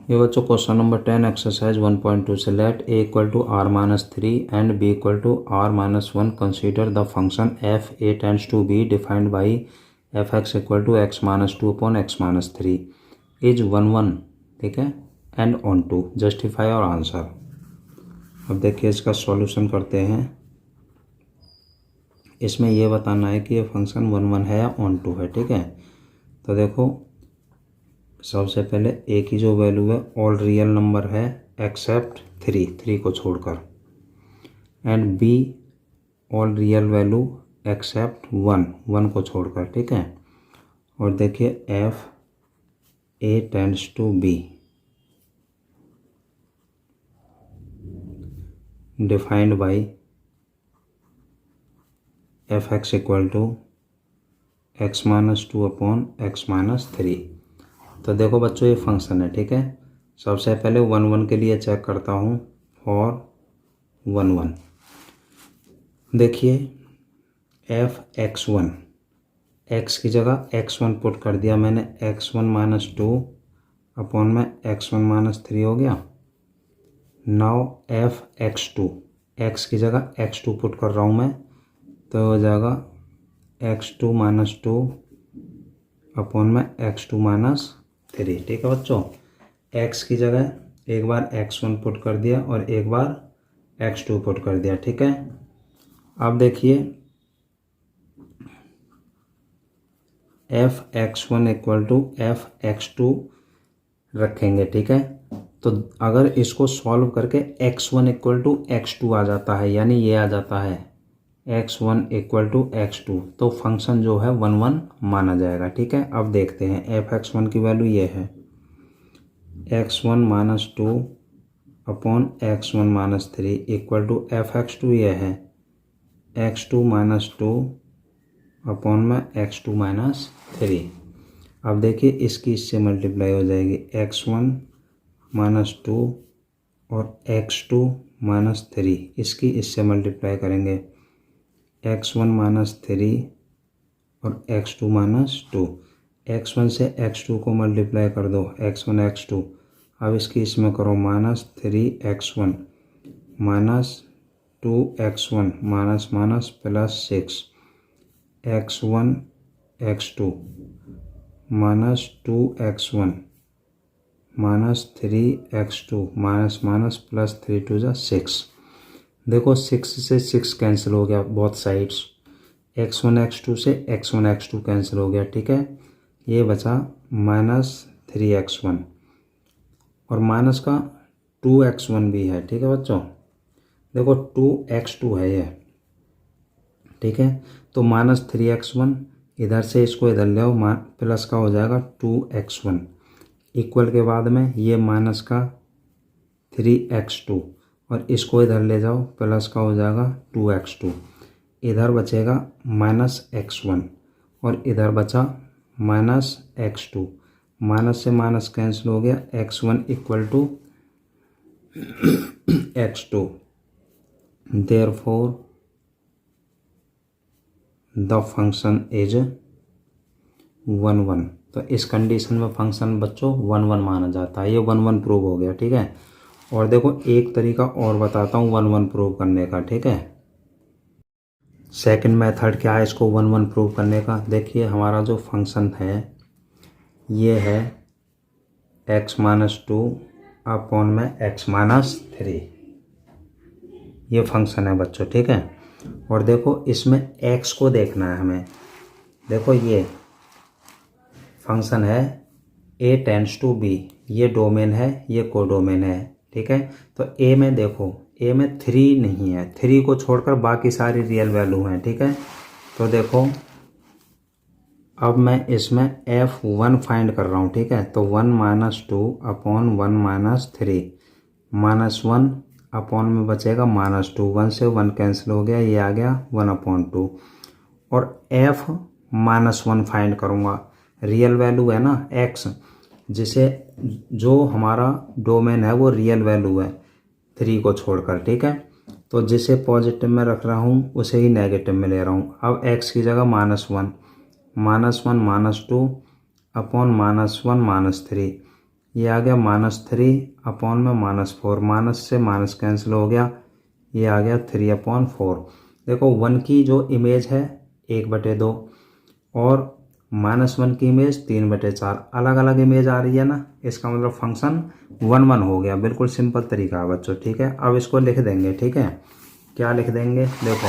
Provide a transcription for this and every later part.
ये बच्चों question number 10 exercise 1.2 से let A equal to R minus 3 and B equal to R minus 1 consider the function F A tends to be defined by F X equal to X minus 2 upon X minus 3 is 1 ठीक है and onto justify और answer. अब देखिए इसका solution करते हैं। इसमें यह बताना है कि ये फंक्शन 1 है या ऑन टू है। ठीक है, तो देखो सबसे पहले ए की जो वैल्यू है ऑल रियल नंबर है एक्सेप्ट 3 को छोड़कर, and B all real value except 1 को छोड़कर। ठीक है, और देखिए F A tends to be defined by F X equal to X minus 2 upon X minus 3। तो देखो बच्चों ये फंक्शन है। ठीक है, सबसे पहले 1 के लिए चेक करता हूँ फॉर 1 देखिए एफ x1 x की जगह x1 पुट कर दिया मैंने, x1 माइनस 2 अपॉन में x1 माइनस 3 हो गया। नाउ एफ x2 x की जगह x2 पुट कर रहा हूँ मैं, तो हो जाएगा x2 माइनस 2 अपॉन में x2 माइनस 3। ठीक है बच्चों, x की जगह एक बार x1 पुट कर दिया और एक बार x2 पुट कर दिया। ठीक है, अब देखिए F x1 equal to F x2 रखेंगे। ठीक है, तो अगर इसको सॉल्व करके x1 इक्वल टू x2 आ जाता है, यानी ये आ जाता है x1 इक्वल टू x2, तो फंक्शन जो है 1 माना जाएगा। ठीक है, अब देखते हैं एफ x1 की वैल्यू ये है x1 minus 2 upon x1 minus 3 equal to F x2 ये है x2 माइनस 2 अपॉन में x2 माइनस 3। अब देखिए इसकी इससे मल्टीप्लाई हो जाएगी x1 माइनस 2 और x2 माइनस 3, इसकी इससे मल्टीप्लाई करेंगे x1 माइनस 3 और x2 माइनस 2। x1 से x2 को मल्टीप्लाई कर दो x1 x2, अब इसकी इसमें करो minus 3x1 minus 2x1 minus minus plus 6 x1 x2 minus 2x1 minus 3x2 minus minus plus 3 2 जा 6। देखो 6 से 6 कैंसिल हो गया बोथ साइड्स, x1 x2 से x1 x2 कैंसिल हो गया। ठीक है, ये बचा माइनस 3x1 और माइनस का 2x1 भी है। ठीक है बच्चों, देखो 2x2 है ये। ठीक है, तो माइनस 3x1 इधर से इसको इधर ले आओ, प्लस का हो जाएगा 2x1 इक्वल के बाद में ये माइनस का 3x2 और इसको इधर ले जाओ, प्लस का हो जाएगा 2x2, इधर बचेगा माइनस x1 और इधर बचा माइनस x2, माइनस से माइनस कैंसिल हो गया, x1 equal to x2, therefore the function is 1 तो इस कंडीशन में फंक्शन बच्चों 1 माना जाता है। ये 1 प्रूव हो गया। ठीक है, और देखो एक तरीका और बताता हूँ 1 प्रूव करने का। ठीक है, सेकंड मेथड क्या है इसको 1 प्रूव करने का। देखिए हमारा जो फंक्शन है ये है x माइनस 2 अपॉन में x माइनस 3, ये फंक्शन है बच्चों। ठीक है, और देखो इसमें x को देखना है हमें। देखो ये फंक्शन है a टेंड्स टू b, ये डोमेन है, ये कोडोमेन है। ठीक है, तो a में देखो a में 3 नहीं है, 3 को छोड़कर बाकी सारी रियल वैल्यू हैं। ठीक है, तो देखो अब मैं इसमें f1 फाइंड कर रहा हूँ। ठीक है, तो 1 minus 2 upon 1 minus 3 minus 1 upon में बचेगा माइनस 2, 1 से 1 कैंसिल हो गया, ये आ गया 1 अपॉन 2, और f माइनस 1 फाइंड करूँगा। रियल वैल्यू है ना x, जिसे जो हमारा डोमेन है वो रियल वैल्यू है 3 को छोड़कर। ठीक है, तो जिसे पॉजिटिव में रख रहा हूँ उसे ही नेगेटिव में ले रहा हूँ। अब x की जगह माइनस 1 माइनस 2 अपॉन -1 -3, ये आ गया -3 अपॉन में -4, माइनस से माइनस कैंसिल हो गया, ये आ गया 3/4। देखो 1 की जो इमेज है 1/2 और -1 की इमेज 3/4, अलग अलग इमेज आ रही है ना, इसका मतलब फंक्शन 1 1 हो गया। बिल्कुल सिंपल तरीका है बच्चों, ठीक है। अब इसको लिख देंगे, ठीक है। क्या लिख देंगे, देखो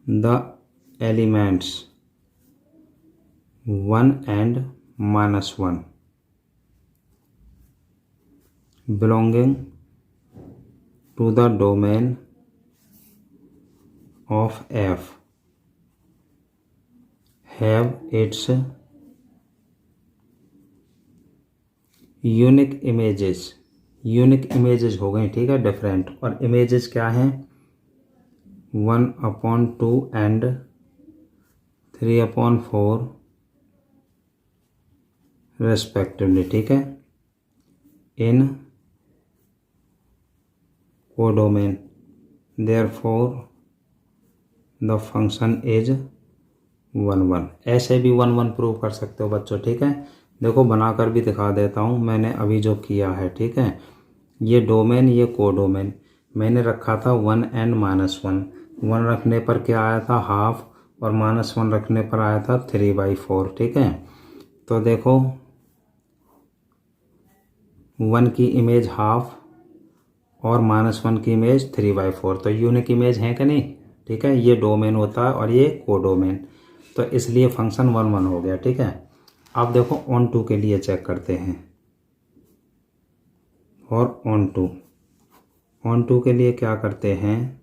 the elements 1 and -1 belonging to the domain of F have its unique images हो गई, ठीक है, डिफरेंट। और इमेजेस क्या हैं, 1/2 and 3/4 रेस्पेक्टिवली, ठीक है, in codomain. Therefore the function is 1 1। ऐसे भी 1 1 प्रूव कर सकते हो बच्चों, ठीक है। देखो बनाकर भी दिखा देता हूँ मैंने अभी जो किया है, ठीक है। ये डोमेन, ये कोडोमेन मैंने रखा था 1 and -1। 1 रखने पर क्या आया था, हाफ, और -1 रखने पर आया था 3/4, ठीक है। तो देखो 1 की इमेज हाफ और -1 की इमेज 3/4, तो यूनिक इमेज है कि नहीं, ठीक है। ये डोमेन होता है और ये कोडोमेन, तो इसलिए फंक्शन 1 1 हो गया, ठीक है। अब देखो ऑन टू के लिए चेक करते हैं। और ऑन टू के लिए क्या करते हैं,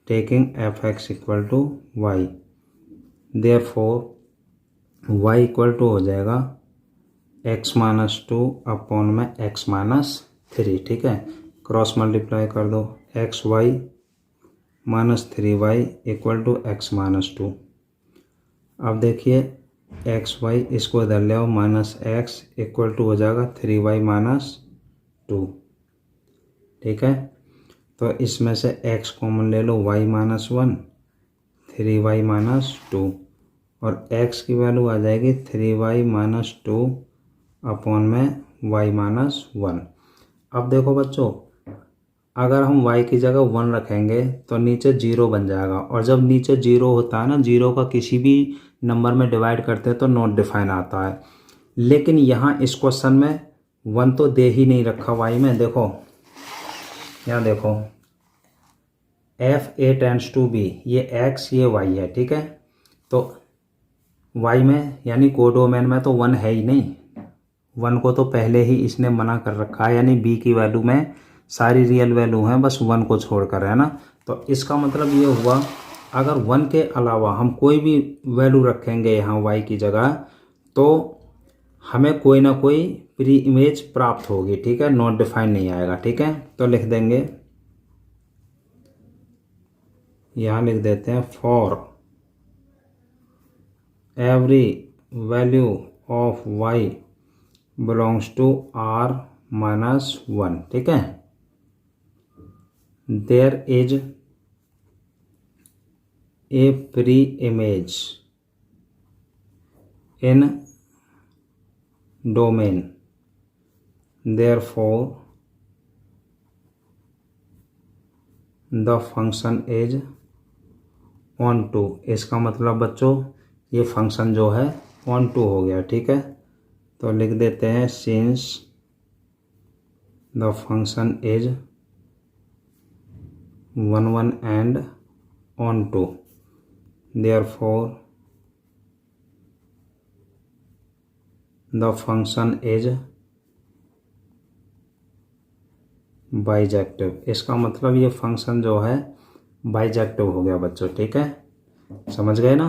taking f(x) = y, therefore y = हो जाएगा x-2 अपॉन में x-3, ठीक है। क्रॉस मल्टीप्लाई कर दो, xy -3y = x-2। अब देखिए xy इसको इधर ले आओ, -x = हो जाएगा 3y - 2, ठीक है। तो इसमें से x कॉमन ले लो, y -1 3y - 2, और x की वैल्यू आ जाएगी 3y - 2 अपॉन में y - 1। अब देखो बच्चों, अगर हम y की जगह 1 रखेंगे तो नीचे 0 बन जाएगा, और जब नीचे 0 होता है ना, 0 का किसी भी नंबर में डिवाइड करते हैं तो नॉट डिफाइन आता है। लेकिन यहाँ इस क्वेश्चन में 1 तो दे ही नहीं रखा y में। देखो यहाँ देखो f(a) टेंड्स टू b, ये x ये y है, ठीक है। तो y में यानी कोडोमेन में तो 1 है ही नहीं, 1 को तो पहले ही इसने मना कर रखा है, यानी b की वैल्यू में सारी रियल वैल्यू हैं, बस 1 को छोड़कर, है ना। तो इसका मतलब ये हुआ, अगर 1 के अलावा हम कोई भी वैल्यू रखेंगे यहाँ y की जगह, तो हमें कोई ना कोई प्री इमेज प्राप्त होगी, ठीक है, नॉट डिफाइन नहीं आएगा, ठीक है। तो लिख देंगे, यहाँ लिख देते हैं, for every value of y belongs to r-1, ठीक है, there is a pre image in domain, therefore the function is onto. इसका मतलब बच्चों ये फंक्शन जो है ऑन टू हो गया, ठीक है। तो लिख देते हैं, since the function is 1 1 and onto, therefore the function is bijective. इसका मतलब ये फंक्शन जो है बाइजेक्टिव हो गया बच्चों, ठीक है। समझ गए ना।